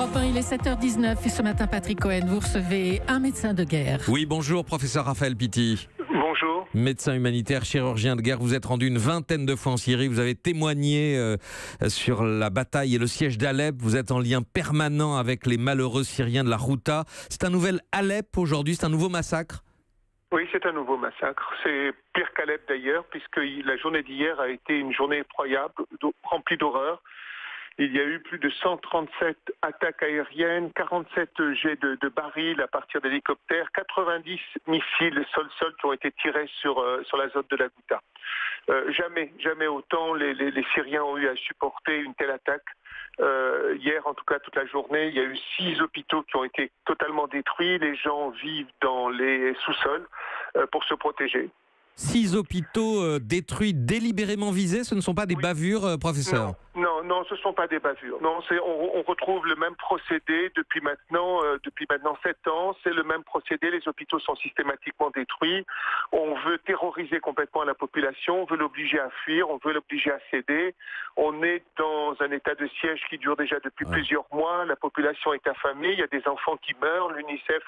Europe 1, il est 7h19 et ce matin, Patrick Cohen, vous recevez un médecin de guerre. Oui, bonjour, professeur Raphaël Pitti. Bonjour. Médecin humanitaire, chirurgien de guerre, vous êtes rendu une vingtaine de fois en Syrie, vous avez témoigné sur la bataille et le siège d'Alep, vous êtes en lien permanent avec les malheureux Syriens de la Ghouta. C'est un nouvel Alep aujourd'hui, c'est un nouveau massacre? Oui, c'est un nouveau massacre. C'est pire qu'Alep d'ailleurs, puisque la journée d'hier a été une journée effroyable, remplie d'horreur. Il y a eu plus de 137 attaques aériennes, 47 jets de barils à partir d'hélicoptères, 90 missiles sol-sol qui ont été tirés sur la zone de la Ghouta. Jamais autant les Syriens ont eu à supporter une telle attaque. Hier, en tout cas toute la journée, il y a eu 6 hôpitaux qui ont été totalement détruits. Les gens vivent dans les sous-sols pour se protéger. 6 hôpitaux détruits, délibérément visés, ce ne sont pas des bavures, professeur? Non, ce ne sont pas des bavures. Non, on retrouve le même procédé depuis maintenant 7 ans. C'est le même procédé. Les hôpitaux sont systématiquement détruits. On veut terroriser complètement la population. On veut l'obliger à fuir. On veut l'obliger à céder. On est dans un état de siège qui dure déjà depuis plusieurs mois. La population est affamée. Il y a des enfants qui meurent. L'UNICEF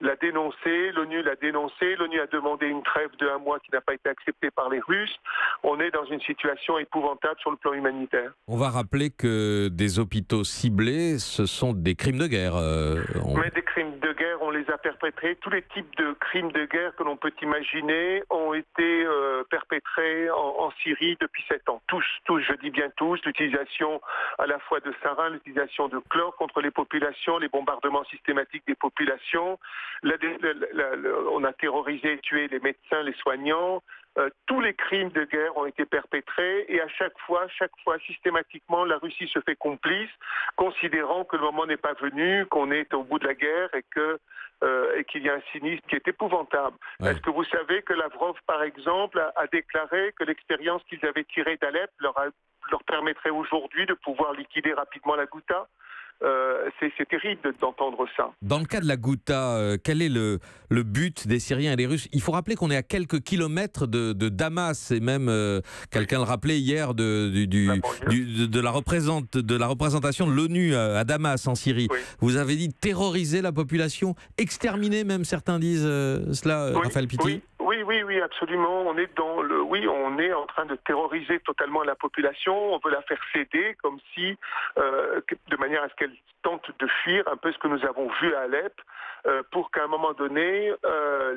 l'a dénoncé. L'ONU l'a dénoncé. L'ONU a demandé une trêve de 1 mois qui n'a pas été acceptée par les Russes. On est dans une situation épouvantable sur le plan humanitaire. On va rappeler que des hôpitaux ciblés, ce sont des crimes de guerre. Mais des crimes de guerre, on les a perpétrés. Tous les types de crimes de guerre que l'on peut imaginer ont été perpétrés en Syrie depuis 7 ans. Tous, je dis bien tous. L'utilisation à la fois de sarin, l'utilisation de chlore contre les populations, les bombardements systématiques des populations. On a terrorisé et tué les médecins, les soignants. Tous les crimes de guerre ont été perpétrés et à chaque fois, systématiquement, la Russie se fait complice, considérant que le moment n'est pas venu, qu'on est au bout de la guerre et qu'il y a un cynisme qui est épouvantable. Ouais. Est-ce que vous savez que Lavrov, par exemple, a déclaré que l'expérience qu'ils avaient tirée d'Alep leur permettrait aujourd'hui de pouvoir liquider rapidement la Ghouta? C'est terrible d'entendre ça. Dans le cas de la Ghouta, quel est le but des Syriens et des Russes? Il faut rappeler qu'on est à quelques kilomètres de Damas, et même quelqu'un le rappelait hier de la représentation de l'ONU à Damas en Syrie. Oui. Vous avez dit terroriser la population, exterminer même, certains disent cela, Raphaël Pitti? Oui, absolument. On est en train de terroriser totalement la population. On veut la faire céder, comme si, de manière à ce qu'elle tente de fuir un peu ce que nous avons vu à Alep, pour qu'à un moment donné,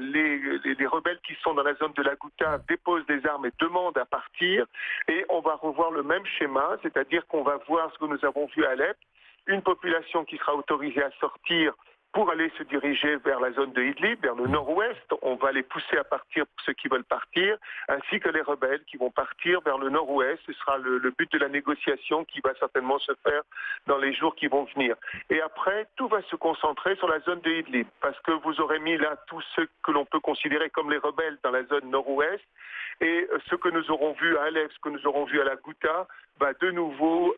les rebelles qui sont dans la zone de la Ghouta déposent des armes et demandent à partir. Et on va revoir le même schéma, c'est-à-dire qu'on va voir ce que nous avons vu à Alep, une population qui sera autorisée à sortir pour aller se diriger vers la zone de Idlib, vers le nord-ouest. On va les pousser à partir pour ceux qui veulent partir, ainsi que les rebelles qui vont partir vers le nord-ouest. Ce sera le but de la négociation qui va certainement se faire dans les jours qui vont venir. Et après, tout va se concentrer sur la zone de Idlib, parce que vous aurez mis là tous ceux que l'on peut considérer comme les rebelles dans la zone nord-ouest, et ce que nous aurons vu à Alep, ce que nous aurons vu à la Ghouta, va de nouveau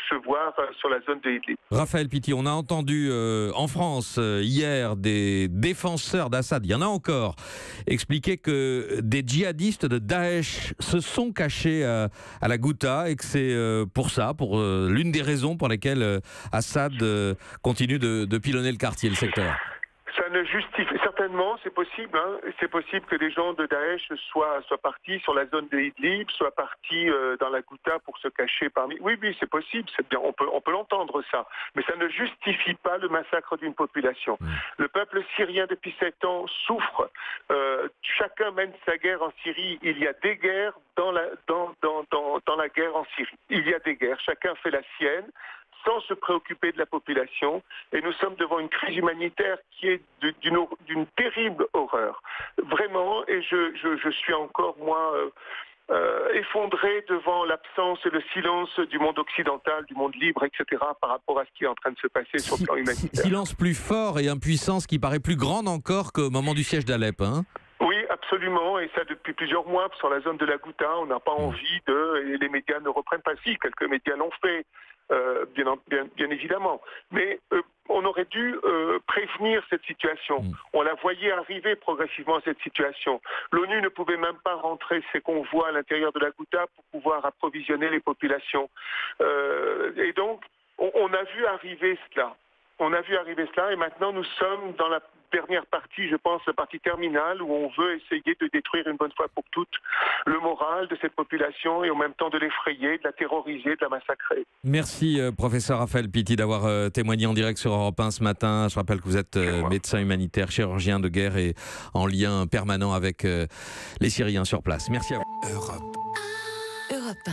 se voir sur la zone de Idlib. Raphaël Pitti, on a entendu en France hier des défenseurs d'Assad, il y en a encore, expliquer que des djihadistes de Daesh se sont cachés à la Ghouta et que c'est pour l'une des raisons pour lesquelles Assad continue de pilonner le quartier, le secteur. Ça ne justifie certainement, c'est possible. C'est possible que des gens de Daesh soient partis sur la zone de Idlib, soient partis dans la Ghouta pour se cacher parmi. Oui, c'est possible. C'est bien. On peut l'entendre ça, mais ça ne justifie pas le massacre d'une population. Le peuple syrien depuis 7 ans souffre. Chacun mène sa guerre en Syrie. Il y a des guerres dans la guerre en Syrie. Il y a des guerres. Chacun fait la sienne, sans se préoccuper de la population. Et nous sommes devant une crise humanitaire qui est d'une terrible horreur. Vraiment, et je suis encore, moi, effondré devant l'absence et le silence du monde occidental, du monde libre, etc., par rapport à ce qui est en train de se passer sur le plan humanitaire. Silence plus fort et impuissance qui paraît plus grande encore qu'au moment du siège d'Alep, hein? Oui, absolument, et ça depuis plusieurs mois. Sur la zone de la Ghouta, on n'a pas envie et les médias ne reprennent pas. Si, quelques médias l'ont fait, bien évidemment. Mais on aurait dû prévenir cette situation. On la voyait arriver progressivement, cette situation. L'ONU ne pouvait même pas rentrer ses convois à l'intérieur de la Ghouta pour pouvoir approvisionner les populations. Et donc, on a vu arriver cela. On a vu arriver cela et maintenant nous sommes dans la dernière partie, je pense, la partie terminale où on veut essayer de détruire une bonne fois pour toutes le moral de cette population et en même temps de l'effrayer, de la terroriser, de la massacrer. Merci professeur Raphaël Pitti d'avoir témoigné en direct sur Europe 1 ce matin. Je rappelle que vous êtes médecin humanitaire, chirurgien de guerre et en lien permanent avec les Syriens sur place. Merci à vous. Europe 1.